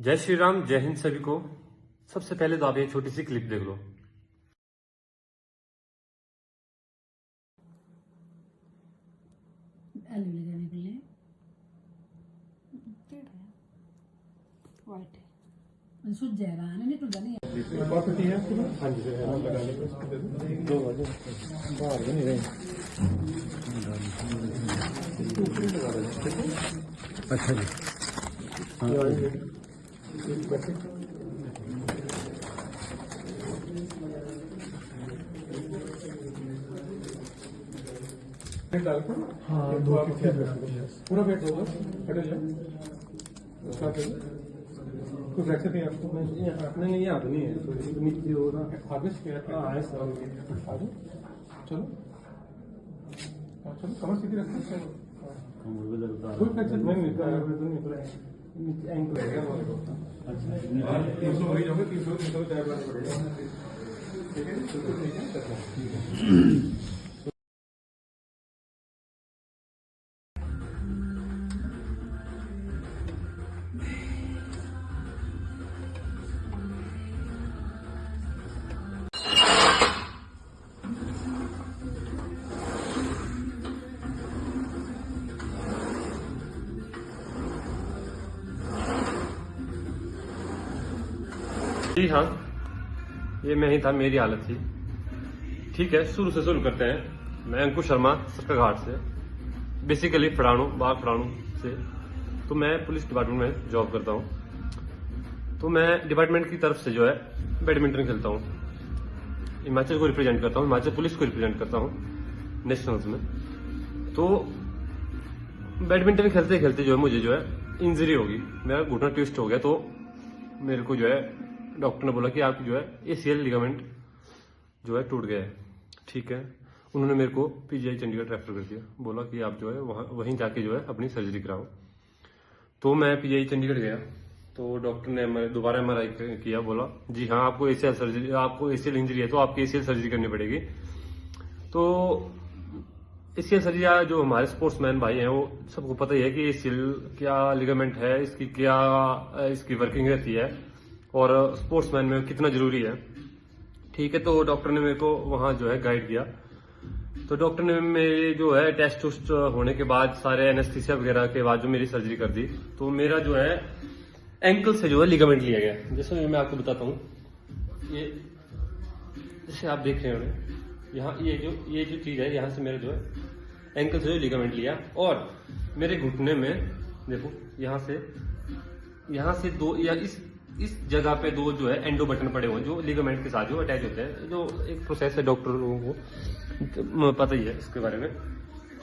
जय श्री राम, जय हिंद सभी को। सबसे पहले तो आप ये छोटी सी क्लिप देख लो। आलू लगाने के लिए वाइट सूझ जाएगा, आने नहीं टूटा नहीं क्वांटिटी है आपके पास? हाँ जी सर, लगाने को दो वाले बाहर नहीं रहे। अच्छा जी, डालकर हाँ दो पूरा पेट होगा, हट जाए कुछ रख सकते हैं आपको? नहीं यहाँ तो नहीं है, तो नीचे हो ना हार्वेस्ट किया हाँ है सर। चलो चलो कमर सीधी रखते हैं, कोई फ्रैक्चर नहीं मिलता है, तो नहीं पड़ा एंकल रहेगा। अच्छा 300 हो ही जाओगे, 300 तैयार करना पड़ेगा, ठीक है? बिल्कुल ठीक है। जी हाँ, ये मैं ही था, मेरी हालत थी। ठीक है, शुरू से शुरू करते हैं। मैं अंकुश शर्मा, सक्का घाट से, बेसिकली बाग फड़ाणु से। तो मैं पुलिस डिपार्टमेंट में जॉब करता हूँ। तो मैं डिपार्टमेंट की तरफ से जो है बैडमिंटन खेलता हूँ। हिमाचल को रिप्रेजेंट करता हूँ, हिमाचल पुलिस को रिप्रेजेंट करता हूँ नेशनल्स में। तो बैडमिंटन खेलते खेलते जो है मुझे जो है इंजरी होगी, मेरा घुटना ट्विस्ट हो गया। तो मेरे को जो है डॉक्टर ने बोला कि आप जो है एसीएल लिगामेंट जो है टूट गया है। ठीक है, उन्होंने मेरे को पीजीआई चंडीगढ़ रेफर कर दिया, बोला कि आप जो है वहीं जाके जो है अपनी सर्जरी कराओ। तो मैं पीजीआई चंडीगढ़ गया, तो डॉक्टर ने दोबारा एमआरआई किया, बोला जी हाँ आपको एसीएल सर्जरी, आपको एसीएल इंजरी है तो आपकी एसीएल सर्जरी करनी पड़ेगी। तो एसीएल सर्जरी जो हमारे स्पोर्ट्समैन भाई हैं वो सबको पता ही है कि एसीएल क्या लिगामेंट है, इसकी क्या इसकी वर्किंग रहती है और स्पोर्ट्समैन में कितना जरूरी है। ठीक है, तो डॉक्टर ने मेरे को वहां जो है गाइड किया। तो डॉक्टर ने मेरे जो है टेस्ट उस्ट होने के बाद, सारे एनेस्थीसिया वगैरह के बाद जो मेरी सर्जरी कर दी। तो मेरा जो है एंकल से जो है लिगामेंट लिया गया। जैसे मैं आपको बताता हूँ, ये जैसे आप देख रहे हो यहाँ ये जो चीज है, यहाँ से मेरा जो है एंकल से जो लिगामेंट लिया। और मेरे घुटने में देखो, यहाँ से दो या इस जगह पे दो जो है एंडो बटन पड़े हुए हैं जो लिगामेंट के साथ जो अटैच होते हैं। जो एक प्रोसेस है, डॉक्टर लोगों को पता ही है इसके बारे में।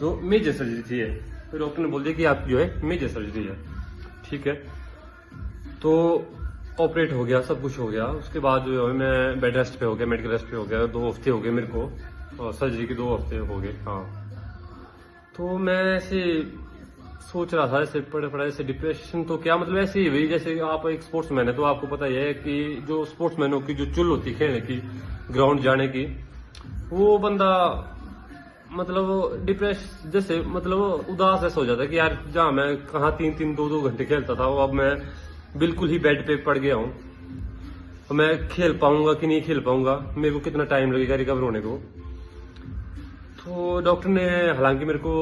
जो मेजर सर्जरी थी है, तो डॉक्टर ने बोल दिया कि आप जो है मेजर सर्जरी है। ठीक है, तो ऑपरेट हो गया, सब कुछ हो गया। उसके बाद जो है मैं बेड रेस्ट पे हो गया, मेडिकल रेस्ट पे हो गया। 2 हफ्ते हो गए मेरे को, और सर्जरी के 2 हफ्ते हो गए। हाँ, तो मैं ऐसे सोच रहा था, ऐसे पढ़ा ऐसे डिप्रेशन तो क्या मतलब ऐसे ही हुई। जैसे आप एक स्पोर्ट्समैन है तो आपको पता ही है कि जो स्पोर्ट्समैनों की जो चुल होती है खेलने की, ग्राउंड जाने की, वो बंदा मतलब डिप्रेस जैसे मतलब उदास ऐसा हो जाता है कि यार जहाँ मैं कहाँ 3-3 2-2 घंटे खेलता था, वो अब मैं बिल्कुल ही बेड पे पड़ गया हूँ। मैं खेल पाऊंगा कि नहीं खेल पाऊंगा, मेरे को कितना टाइम लगेगा रिकवर होने को। तो डॉक्टर ने हालांकि मेरे को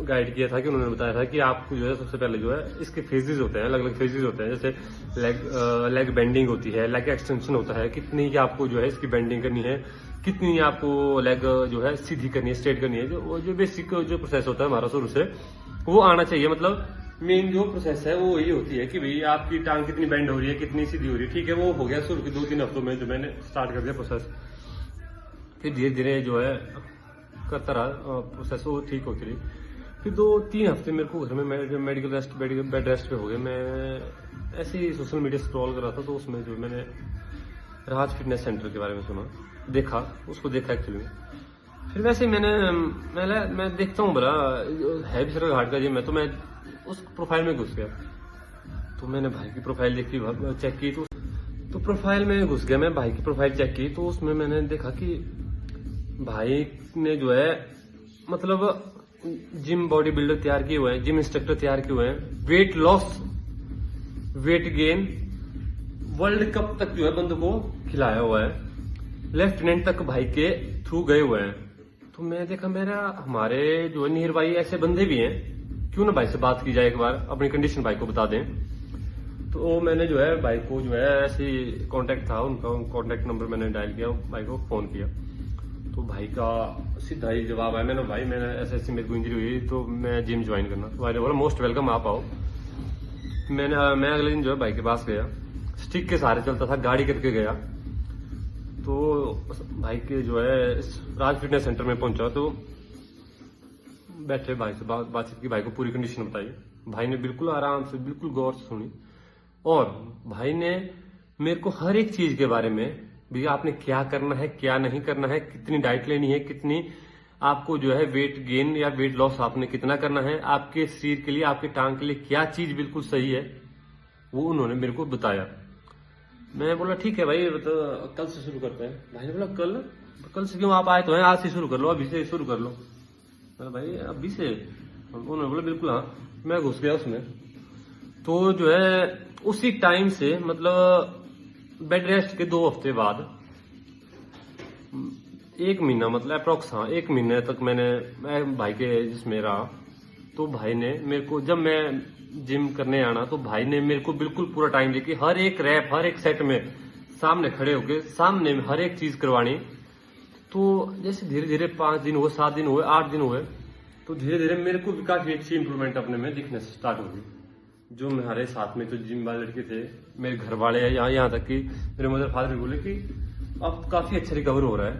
गाइड किया था कि उन्होंने बताया था कि आपको जो है सबसे पहले जो है इसके फेजेस होते हैं, अलग अलग फेजेस होते हैं। जैसे लेग बेंडिंग होती है, लेग एक्सटेंशन होता है, कितनी आपको जो है इसकी बेंडिंग करनी है, कितनी आपको लेग जो है सीधी करनी है, स्ट्रेट करनी है। जो बेसिक जो प्रोसेस होता है हमारा शुरू से वो आना चाहिए। मतलब मेन जो प्रोसेस है वो यही होती है कि भाई आपकी टांग कितनी बेंड हो रही है, कितनी सीधी हो रही है। ठीक है, वो हो गया शुरू के 2-3 हफ्तों में जो मैंने स्टार्ट कर दिया प्रोसेस। फिर धीरे धीरे जो है करता रहा प्रोसेस, वो ठीक होती रही। फिर 2-3 हफ्ते मेरे को घर में मेडिकल रेस्ट, बेड रेस्ट पे हो गए। मैं ऐसे ही सोशल मीडिया स्क्रॉल कर रहा था, तो उसमें जो मैंने राज फिटनेस सेंटर के बारे में सुना, उसको देखा एक्चुअली में। फिर वैसे ही मैं देखता हूँ बड़ा है भी सर घाट का जिम है, तो मैं उस प्रोफाइल में घुस गया। तो मैंने भाई की प्रोफाइल देखी, चेक की, तो प्रोफाइल में घुस गया। मैं भाई की प्रोफाइल चेक की, तो उसमें मैंने देखा कि भाई ने जो है मतलब जिम बॉडी बिल्डर तैयार किए हुए हैं, जिम इंस्ट्रक्टर तैयार किए हुए हैं, weight loss, weight gain world cup तक जो है बंदे को खिलाया हुआ है, लेफ्टिनेंट तक भाई के थ्रू गए हुए हैं। तो मैं देखा मेरा हमारे जो है नियर भाई ऐसे बंदे भी हैं, क्यों ना भाई से बात की जाए एक बार, अपनी कंडीशन भाई को बता दें। तो मैंने जो है भाई को जो है ऐसे कांटेक्ट था उनका, कांटेक्ट नंबर मैंने डायल किया, भाई को फोन किया। तो भाई का सीधा ही जवाब आया, मैंने भाई मैंने ऐसे मेरे को इंजरी हुई तो मैं जिम ज्वाइन करना। तो भाई ने बोला मोस्ट वेलकम, आप आओ। मैं अगले दिन जो है भाई के पास गया, स्टिक के सहारे चलता था, गाड़ी करके गया। तो भाई के जो है राज फिटनेस सेंटर में पहुंचा तो बैठे भाई से बातचीत की, भाई को पूरी कंडीशन बताई। भाई ने बिल्कुल आराम से बिल्कुल गौर से सुनी और भाई ने मेरे को हर एक चीज के बारे में, भैया आपने क्या करना है क्या नहीं करना है, कितनी डाइट लेनी है, कितनी आपको जो है वेट गेन या वेट लॉस आपने कितना करना है, आपके शरीर के लिए आपके टांग के लिए क्या चीज बिल्कुल सही है, वो उन्होंने मेरे को बताया। मैं बोला ठीक है भाई, तो कल से शुरू करते हैं। भाई ने बोला कल से क्यों, आप आए तो हैं, आज से शुरू कर लो, अभी से शुरू कर लो। मैं भाई अभी से? उन्होंने बोला बिल्कुल हाँ। मैं घुस गया उसमें। तो जो है उसी टाइम से मतलब बेड रेस्ट के 2 हफ्ते बाद 1 महीना मतलब अप्रोक्स, हाँ 1 महीने तक मैं भाई के जिसमें रहा। तो भाई ने मेरे को, जब मैं जिम करने आना तो भाई ने मेरे को बिल्कुल पूरा टाइम देके हर एक रैप हर एक सेट में सामने खड़े होके सामने में हर एक चीज करवानी। तो जैसे धीरे धीरे 5 दिन हुए, 7 दिन हुए, 8 दिन हुए, तो धीरे धीरे मेरे को भी काफी अच्छी इंप्रूवमेंट अपने में दिखने से स्टार्ट हो गई। जो हमारे साथ में तो जिम वाले लड़के थे, मेरे घर वाले हैं, यहाँ तक कि मेरे मदर फादर भी बोले कि अब काफी अच्छा रिकवर हो रहा है।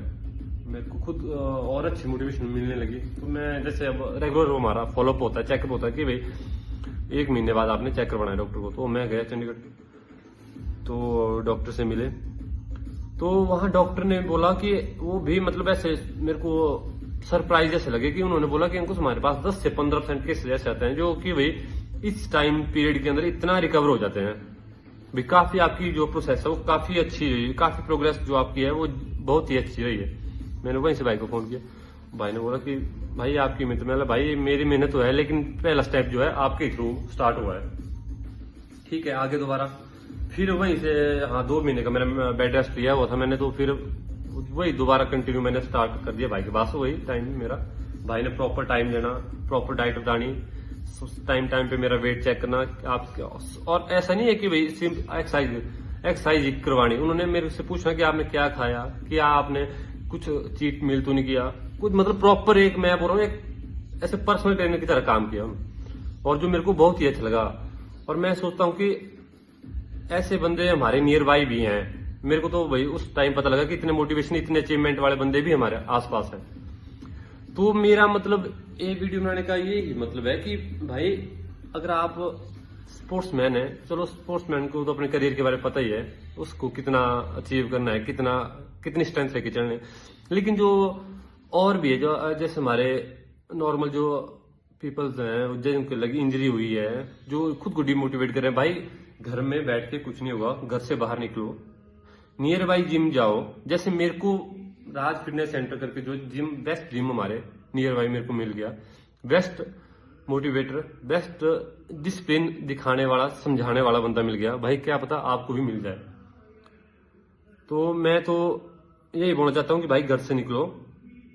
मेरे को खुद और अच्छी मोटिवेशन मिलने लगी। तो मैं जैसे अब रेगुलर हमारा फॉलोअप होता है, चेकअप होता है कि भाई 1 महीने बाद आपने चेक करवाना है डॉक्टर को। तो मैं गया चंडीगढ़, तो डॉक्टर से मिले। तो वहां डॉक्टर ने बोला कि वो भी मतलब ऐसे मेरे को सरप्राइज जैसे लगे कि उन्होंने बोला कि अंकुश हमारे पास 10 से 15% केसेस ऐसे आते हैं जो कि भाई इस टाइम पीरियड के अंदर इतना रिकवर हो जाते हैं। भाई काफी आपकी जो प्रोसेस है वो काफी अच्छी रही, काफी प्रोग्रेस जो आपकी है वो बहुत ही अच्छी रही है। मैंने वहीं से भाई को फोन किया। भाई ने बोला कि भाई आपकी मेहनत, मतलब भाई मेरी मेहनत तो है लेकिन पहला स्टेप जो है आपके थ्रू स्टार्ट हुआ है। ठीक है, आगे दोबारा फिर वहीं से, हाँ 2 महीने का मेरा बेड रेस्ट लिया हुआ था मैंने। तो फिर वही दोबारा कंटिन्यू मैंने स्टार्ट कर दिया भाई के पास। वही टाइम मेरा, भाई ने प्रॉपर टाइम देना, प्रॉपर डाइट बतानी, टाइम पे मेरा वेट चेक करना आप। और ऐसा नहीं है कि भाई एक्सरसाइज करवानी, उन्होंने मेरे से पूछना कि आपने क्या खाया, क्या आपने कुछ चीट मील तो नहीं किया, कुछ मतलब प्रॉपर एक, मैं बोल रहा हूँ एक ऐसे पर्सनल ट्रेनर की तरह काम किया। और जो मेरे को बहुत ही अच्छा लगा। और मैं सोचता हूँ कि ऐसे बंदे हमारे नियर बाई भी हैं। मेरे को तो भाई उस टाइम पता लगा कि इतने मोटिवेशन, इतने अचीवमेंट वाले बंदे भी हमारे आसपास हैं। तो मेरा मतलब ये वीडियो बनाने का ये ही मतलब है कि भाई अगर आप स्पोर्ट्समैन है, चलो स्पोर्ट्समैन को तो अपने करियर के बारे में पता ही है, उसको कितना अचीव करना है, कितनी स्ट्रेंथ लेके चलना है। लेकिन जो और भी है, जो जैसे हमारे नॉर्मल जो पीपल्स हैं जिनको लगी इंजरी हुई है, जो खुद को डिमोटिवेट कर रहे हैं, भाई घर में बैठ के कुछ नहीं होगा, घर से बाहर निकलो, नियर बाई जिम जाओ। जैसे मेरे को राज फिटनेस सेंटर करके जो जिम, बेस्ट जिम हमारे नियर बाई मेरे को मिल गया, बेस्ट मोटिवेटर, बेस्ट डिसिप्लिन दिखाने वाला, समझाने वाला बंदा मिल गया। भाई क्या पता आपको भी मिल जाए। तो मैं तो यही बोलना चाहता हूँ कि भाई घर से निकलो,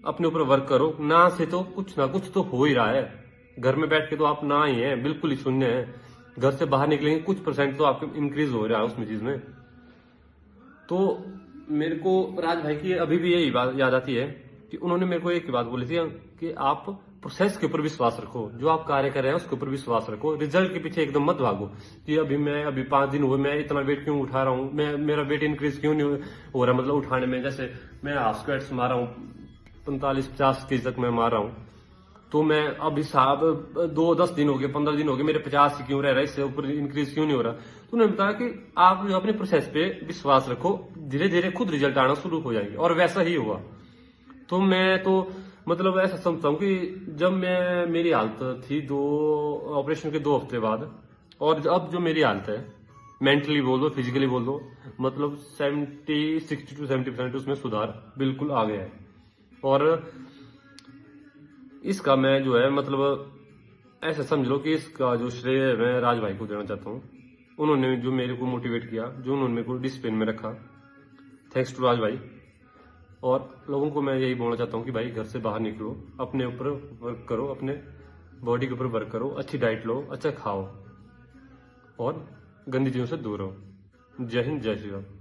अपने ऊपर वर्क करो। ना से तो कुछ ना कुछ तो हो ही रहा है, घर में बैठ के तो आप ना ही है, बिल्कुल ही शून्य है। घर से बाहर निकलेंगे कुछ % तो आपके इंक्रीज हो रहा है उसमें चीज में। तो मेरे को राज भाई की अभी भी यही बात याद आती है कि उन्होंने मेरे को एक ही बात बोली थी कि आप प्रोसेस के ऊपर विश्वास रखो, जो आप कार्य कर रहे हैं उसके ऊपर विश्वास रखो, रिजल्ट के पीछे एकदम मत भागो कि अभी 5 दिन हुए मैं इतना वेट क्यों उठा रहा हूँ, मेरा वेट इंक्रीज क्यों नहीं हो रहा, मतलब उठाने में। जैसे मैं हाफ स्क्वाट्स मार रहा हूँ 45-50 केजी तक मैं मार रहा हूँ, तो मैं अभी साहब 10 दिन हो गए, 15 दिन हो गए, मेरे 50 से क्यों रह रहा है, इससे ऊपर इंक्रीज क्यों नहीं हो रहा। तो उन्होंने बताया कि आप जो अपने प्रोसेस पे विश्वास रखो, धीरे धीरे खुद रिजल्ट आना शुरू हो जाएंगे। और वैसा ही हुआ। तो मैं तो मतलब ऐसा समझता हूँ कि जब मेरी हालत थी ऑपरेशन के 2 हफ्ते बाद, और अब जो मेरी हालत है, मेंटली बोल दो, फिजिकली बोल दो, मतलब 60 to 70% उसमें सुधार बिल्कुल आ गया है। और इसका मैं जो है मतलब ऐसा समझ लो कि इसका जो श्रेय मैं राज भाई को देना चाहता हूँ। उन्होंने जो मेरे को मोटिवेट किया, जो उन्होंने मेरे को डिसिप्लिन में रखा। थैंक्स टू राज भाई। और लोगों को मैं यही बोलना चाहता हूँ कि भाई घर से बाहर निकलो, अपने ऊपर वर्क करो, अपने बॉडी के ऊपर वर्क करो, अच्छी डाइट लो, अच्छा खाओ और गंदी चीज़ों से दूर रहो। जय हिंद, जय श्री राम।